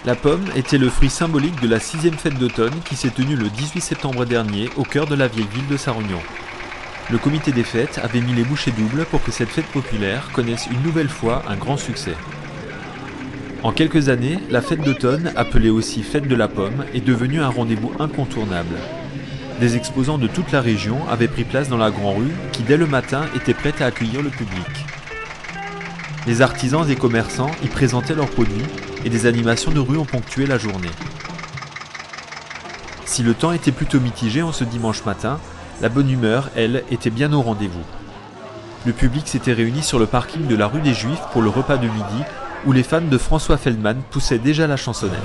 La pomme était le fruit symbolique de la 6e fête d'automne qui s'est tenue le 18 septembre dernier au cœur de la vieille ville de Sarre-Union. Le comité des fêtes avait mis les bouchées doubles pour que cette fête populaire connaisse une nouvelle fois un grand succès. En quelques années, la fête d'automne, appelée aussi fête de la pomme, est devenue un rendez-vous incontournable. Des exposants de toute la région avaient pris place dans la Grand Rue qui, dès le matin, était prête à accueillir le public. Les artisans et commerçants y présentaient leurs produits et des animations de rue ont ponctué la journée. Si le temps était plutôt mitigé en ce dimanche matin, la bonne humeur, elle, était bien au rendez-vous. Le public s'était réuni sur le parking de la rue des Juifs pour le repas de midi, où les fans de François Feldman poussaient déjà la chansonnette.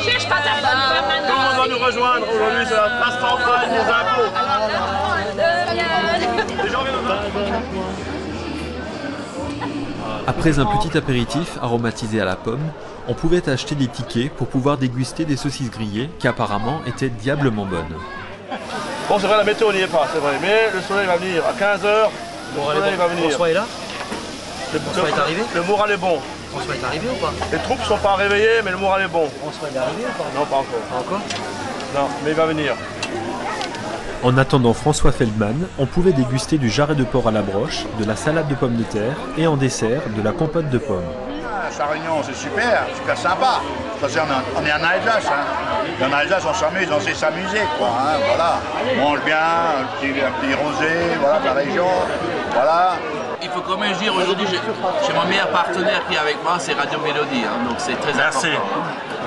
Cherche pas ta bonne femme. Tout le monde va nous rejoindre aujourd'hui, c'est la place centrale des impôts. Après un petit apéritif aromatisé à la pomme, on pouvait acheter des tickets pour pouvoir déguster des saucisses grillées qui apparemment étaient diablement bonnes. Bon, c'est vrai, la météo n'y est pas, c'est vrai, mais le soleil va venir. À 15 h, le soleil va venir. François est là? François est arrivé? Le moral est bon. François est arrivé ou pas? Les troupes ne sont pas réveillées, mais le moral est bon. François est arrivé ou pas? Non, pas encore. Pas encore? Non, mais il va venir. En attendant François Feldman, on pouvait déguster du jarret de porc à la broche, de la salade de pommes de terre et en dessert de la compote de pommes. Sarre-Union, c'est super, super sympa. Parce on est en Alsace, hein. Et en Alsace, on s'amuse, on sait s'amuser, quoi. Hein, voilà. On mange bien, un petit rosé, voilà, de la région, voilà. Il faut quand même dire, aujourd'hui, j'ai mon meilleur partenaire qui est avec moi, c'est Radio Mélodie, hein, donc c'est très important.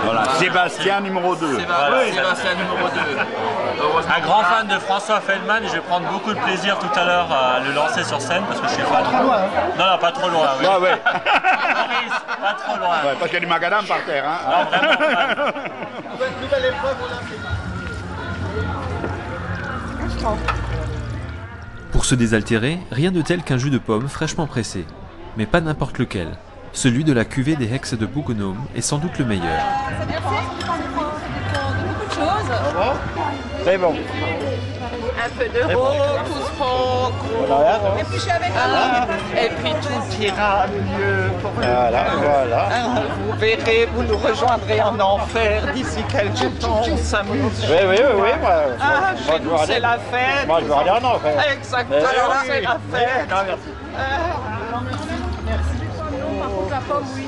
Voilà, Sébastien numéro 2. Sébastien numéro 2. Un grand fan de François Feldman et je vais prendre beaucoup de plaisir tout à l'heure à le lancer sur scène parce que je suis fan. Non, non, pas trop loin. Oui. Ouais, ouais. Maurice, pas trop loin. Ouais, parce qu'il y a du macadam par terre. Hein. Non, vraiment fan. Pour se désaltérer, rien de tel qu'un jus de pomme fraîchement pressé. Mais pas n'importe lequel. Celui de la cuvée des Hexes de Bougonome est sans doute le meilleur. Ça vient de beaucoup de choses. C'est bon. Un peu d'euros, tout se prend. Et puis je suis avec Et puis tout ira mieux pour nous. Voilà. Vous verrez, vous nous rejoindrez en enfer d'ici quelques temps, on s'amuse. Oui, Chez nous c'est la fête. Moi, je veux aller en enfer. Exactement, c'est la fête. Non, merci. la pomme, oui.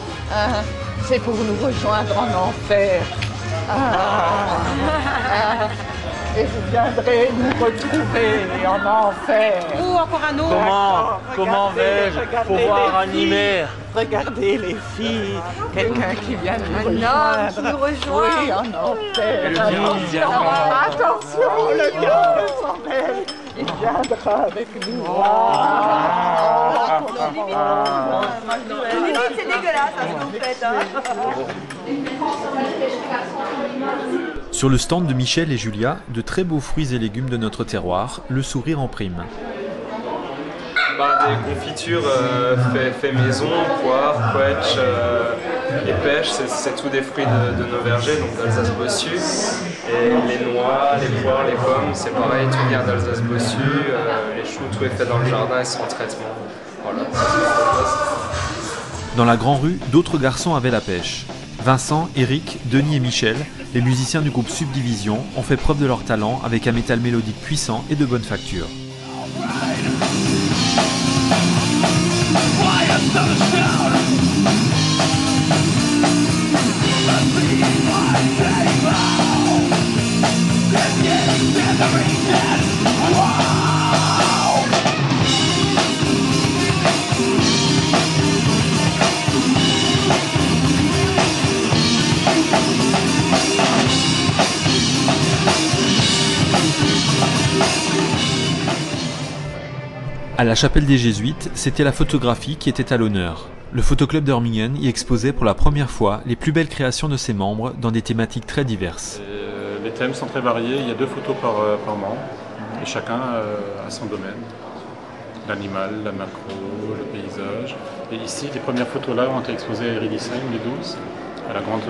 C'est pour nous rejoindre en enfer. Et vous viendrez nous retrouver en enfer. Ou encore un autre. Comment vais-je pouvoir animer? Regardez les filles, quelqu'un qui vient nous rejoindre. Un homme qui nous rejoint. Oui, en enfer. Attention, le gars s'en mêle. Il viendra avec nous. C'est dégueulasse, ce que vous faites. Sur le stand de Michel et Julia, de très beaux fruits et légumes de notre terroir, le sourire en prime. Des confitures fait maison, poire, quetch et pêche, c'est tous des fruits de nos vergers, donc d'Alsace-Bossu. Et les noix, les poires, les pommes, c'est pareil, tout vient d'Alsace-Bossu. Les choux, tout est fait dans le jardin et sans traitement. Voilà. Dans la Grand Rue, d'autres garçons avaient la pêche. Vincent, Eric, Denis et Michel, les musiciens du groupe Subdivision, ont fait preuve de leur talent avec un métal mélodique puissant et de bonne facture. À la chapelle des Jésuites, c'était la photographie qui était à l'honneur. Le photoclub d'Hörmingen y exposait pour la première fois les plus belles créations de ses membres dans des thématiques très diverses. Les thèmes sont très variés, il y a 2 photos par membre, et chacun a son domaine. L'animal, la macro, le paysage. Et ici, les premières photos là ont été exposées à Eridisheim, les 12. à la grande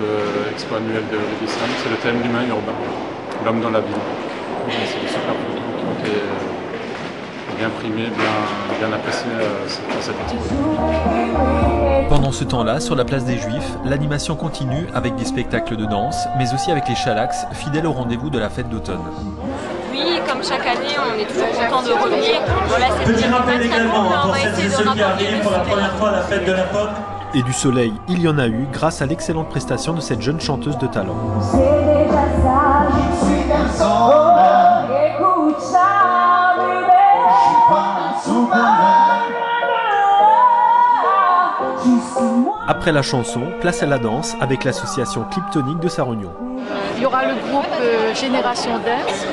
expo annuelle de Rubisson. C'est le thème l'humain urbain, l'homme dans la ville. C'est des super photos qui ont été bien primées, bien appréciées à cette expo. Pendant ce temps-là, sur la place des Juifs, l'animation continue avec des spectacles de danse, mais aussi avec les Chalax, fidèles au rendez-vous de la fête d'automne. Oui, comme chaque année, on est toujours content de revenir. Voilà, Petit rappel également pour celles et ceux qui arrivent pour la première fois à la fête de la pop. Et du soleil, il y en a eu grâce à l'excellente prestation de cette jeune chanteuse de talent. C'est déjà ça, je suis personne. Écoute ça, bébé. Je suis pas un Superman. Après la chanson, place à la danse avec l'association Cliptonique de Sarre-Union. Il y aura le groupe Génération Dance.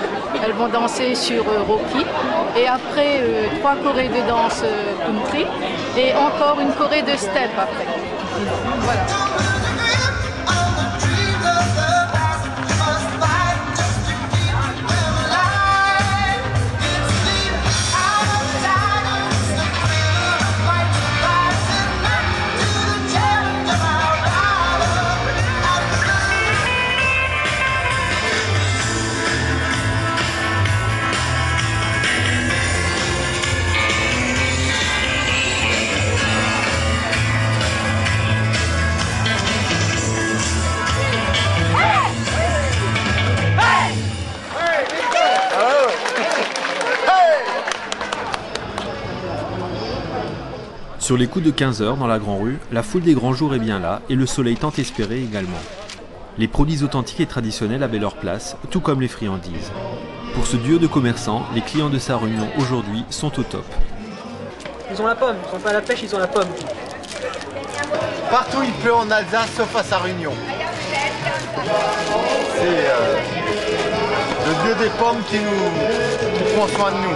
Elles vont danser sur Rocky. Et après, 3 chorés de danse country. Et encore une choré de step après. Voilà. Sur les coups de 15 h dans la Grand Rue, la foule des grands jours est bien là et le soleil tant espéré également. Les produits authentiques et traditionnels avaient leur place, tout comme les friandises. Pour ce duo de commerçants, les clients de Sarre-Union aujourd'hui sont au top. Ils ont la pomme, ils sont pas à la pêche, ils ont la pomme. Partout il pleut en Alsace sauf à Sarre-Union. C'est le dieu des pommes qui prend soin de nous.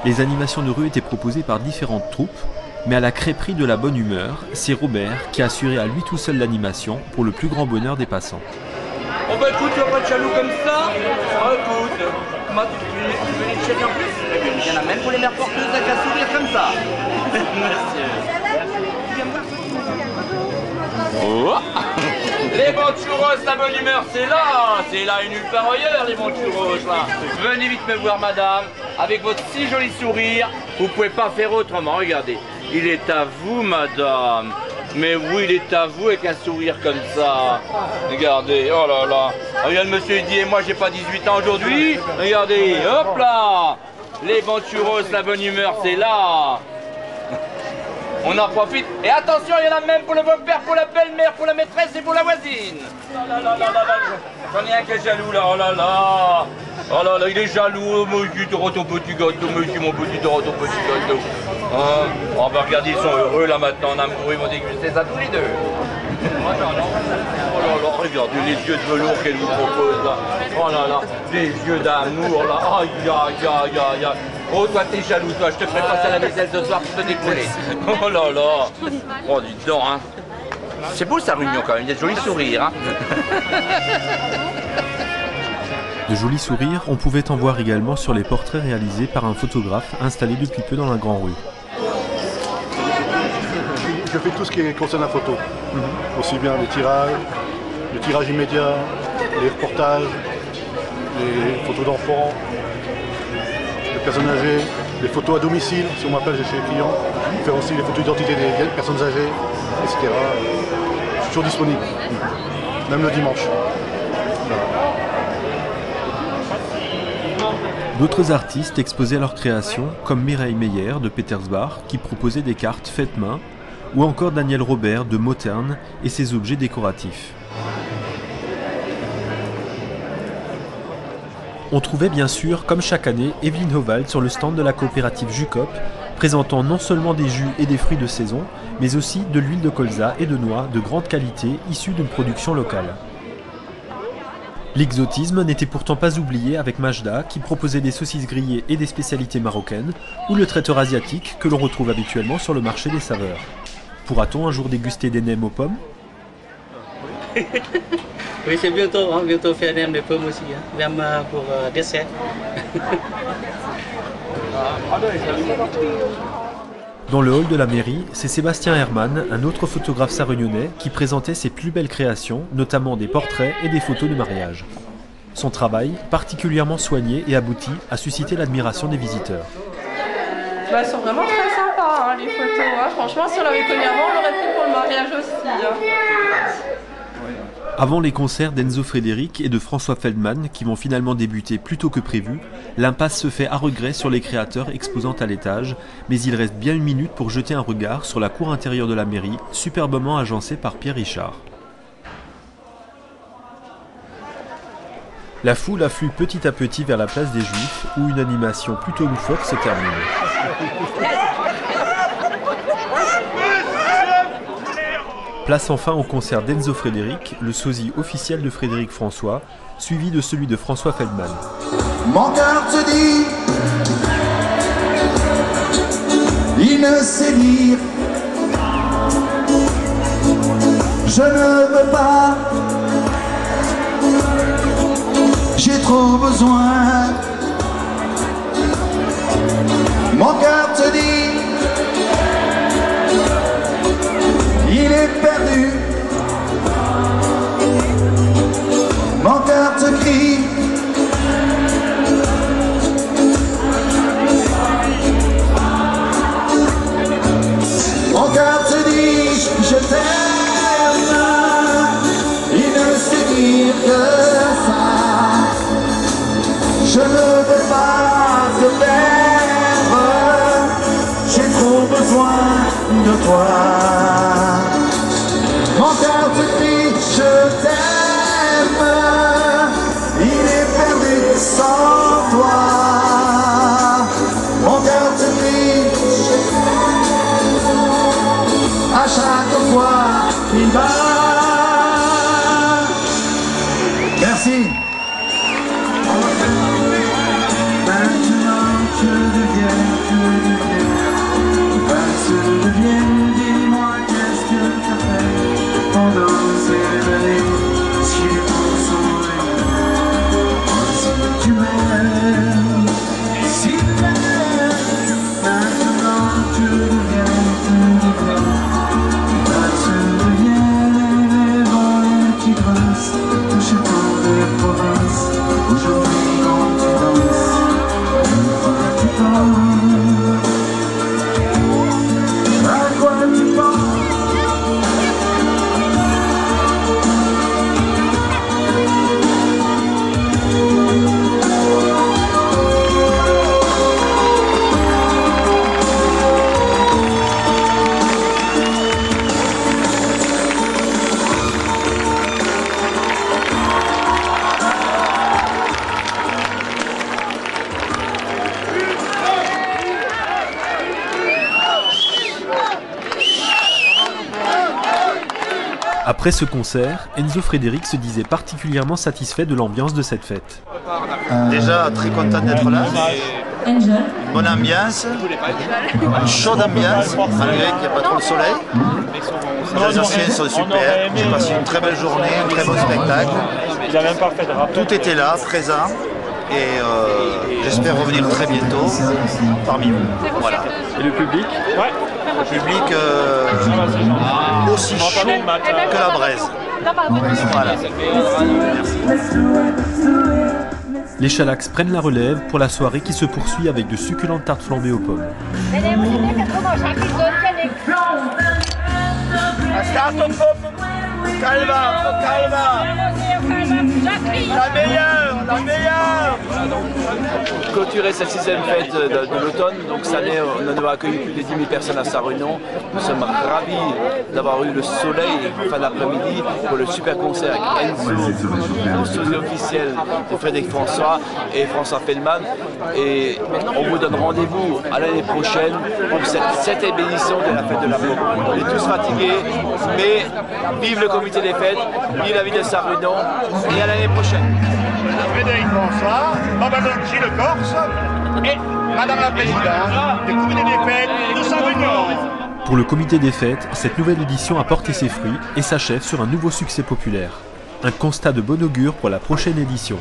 Les animations de rue étaient proposées par différentes troupes, mais à la crêperie de la bonne humeur, c'est Robert qui a assuré à lui tout seul l'animation pour le plus grand bonheur des passants. Oh bah écoute, tu vas pas de jaloux comme ça. Oh écoute, comment tu veux une chaîne en plus? Il y en a même pour les mères porteuses avec un sourire comme ça. Monsieur. Oh. Les bons churros, la bonne humeur, c'est là et nulle part ailleurs, les bons churros, là. Venez vite me voir, madame, avec votre si joli sourire, vous pouvez pas faire autrement, regardez. Il est à vous, madame. Mais oui, il est à vous avec un sourire comme ça. Regardez, oh là là. Regarde, monsieur, il dit, et moi, j'ai pas 18 ans aujourd'hui. Regardez, hop là. Les bons churros, la bonne humeur, c'est là. On en profite. Et attention, il y en a même pour le beau-père, pour la belle-mère, pour la maîtresse et pour la voisine. J'en ai un qui est jaloux là, oh là là. Oh là là, il est jaloux, monsieur, t'auras ton petit gâteau, monsieur, mon petit, t'auras ton petit gâteau. Hein? Oh bah regardez, ils sont heureux là maintenant, en amoureux, ils vont déguster ça tous les deux. Oh là là, regardez les yeux de velours qu'elle nous propose là. Oh là là, des yeux d'amour là. Aïe, aïe, aïe, aïe, aïe. Oh, toi, t'es jaloux, toi, je te ferai passer à la vaisselle ce soir pour te décoller. Oh là là. Oh, dis donc, hein. C'est beau sa réunion quand même, il y a de jolis sourires, hein. De jolis sourires, on pouvait en voir également sur les portraits réalisés par un photographe installé depuis peu dans la Grand Rue. Je fais tout ce qui concerne la photo, aussi bien les tirages immédiats, les reportages, les photos d'enfants, de personnes âgées, les photos à domicile, si on m'appelle chez les clients, faire aussi les photos d'identité des personnes âgées, etc. Je suis toujours disponible, même le dimanche. Voilà. D'autres artistes exposaient leurs créations, comme Mireille Meyer de Petersbach, qui proposait des cartes faites main, ou encore Daniel Robert de Motern et ses objets décoratifs. On trouvait bien sûr, comme chaque année, Evelyne Hovald sur le stand de la coopérative Jucop, présentant non seulement des jus et des fruits de saison, mais aussi de l'huile de colza et de noix de grande qualité issue d'une production locale. L'exotisme n'était pourtant pas oublié avec Majda qui proposait des saucisses grillées et des spécialités marocaines, ou le traiteur asiatique que l'on retrouve habituellement sur le marché des saveurs. Pourra-t-on un jour déguster des nems aux pommes? Oui, c'est bientôt, on va bientôt faire des nems de pommes aussi, hein, même pour dessert. Dans le hall de la mairie, c'est Sébastien Herman, un autre photographe sarregnonnais, qui présentait ses plus belles créations, notamment des portraits et des photos de mariage. Son travail, particulièrement soigné et abouti, a suscité l'admiration des visiteurs. Elles sont vraiment très sympas, hein, les photos. Hein. Franchement, si on l'avait connu avant, on l'aurait pris pour le mariage aussi. Hein. Avant les concerts d'Enzo Frédéric et de François Feldman, qui vont finalement débuter plus tôt que prévu, l'impasse se fait à regret sur les créateurs exposant à l'étage, mais il reste bien une minute pour jeter un regard sur la cour intérieure de la mairie, superbement agencée par Pierre Richard. La foule afflue petit à petit vers la place des Juifs, où une animation plutôt loufoque se termine. Place enfin au concert d'Enzo Frédéric, le sosie officiel de Frédéric François, suivi de celui de François Feldman. Mon cœur te dit, il ne sait dire, je ne veux pas, j'ai trop besoin. Mon cœur te dit, il est perdu. Mon cœur te crie, mon cœur te dit, je t'aime. Il ne sait dire que ça. Je ne veux pas te perdre, j'ai trop besoin de toi. Mon cœur te crie, je t'aime. Il est perdu sans toi. Mon cœur te crie, je t'aime. À chaque fois qu'il bat. Merci. Maintenant je deviens, dis-moi qu'est-ce que t'as fait pendant ces années. Si les mots sont vrais, si tu m'aimes, si tu m'aimes. Maintenant je deviens, se deviennent les volets qui grincent, touchent tant de provinces. Aujourd'hui quand tu danses, une fois tu penses. À quoi tu penses? Après ce concert, Enzo Frédéric se disait particulièrement satisfait de l'ambiance de cette fête. Déjà très content d'être là. Une bonne ambiance, une chaude ambiance, malgré qu'il n'y a pas trop de soleil. Les Alsaciens sont super, j'ai passé une très belle journée, un très bon spectacle. Tout était là, présent, et j'espère revenir très bientôt parmi vous. Voilà. Et le public? Le public aussi chaud que la braise. Voilà. Les Chalax prennent la relève pour la soirée qui se poursuit avec de succulentes tartes flambées aux pommes. La meilleure. Clôturer cette 6e fête de l'automne, donc cette année on a accueilli plus de 10 000 personnes à Sarre-Union. Nous sommes ravis d'avoir eu le soleil fin d'après-midi pour le super concert avec Enzo, le sosie officiel de Frédéric François et François Feldman. Et on vous donne rendez-vous à l'année prochaine pour cette 7e édition de la fête de la pomme. On est tous fatigués, mais vive le comité des fêtes, vive la ville de Sarre-Union et à l'année prochaine. Frédéric François, Babalonchi le Corse et Madame la Présidente du comité des fêtes de Sarre-Union. Pour le comité des fêtes, cette nouvelle édition a porté ses fruits et s'achève sur un nouveau succès populaire. Un constat de bon augure pour la prochaine édition.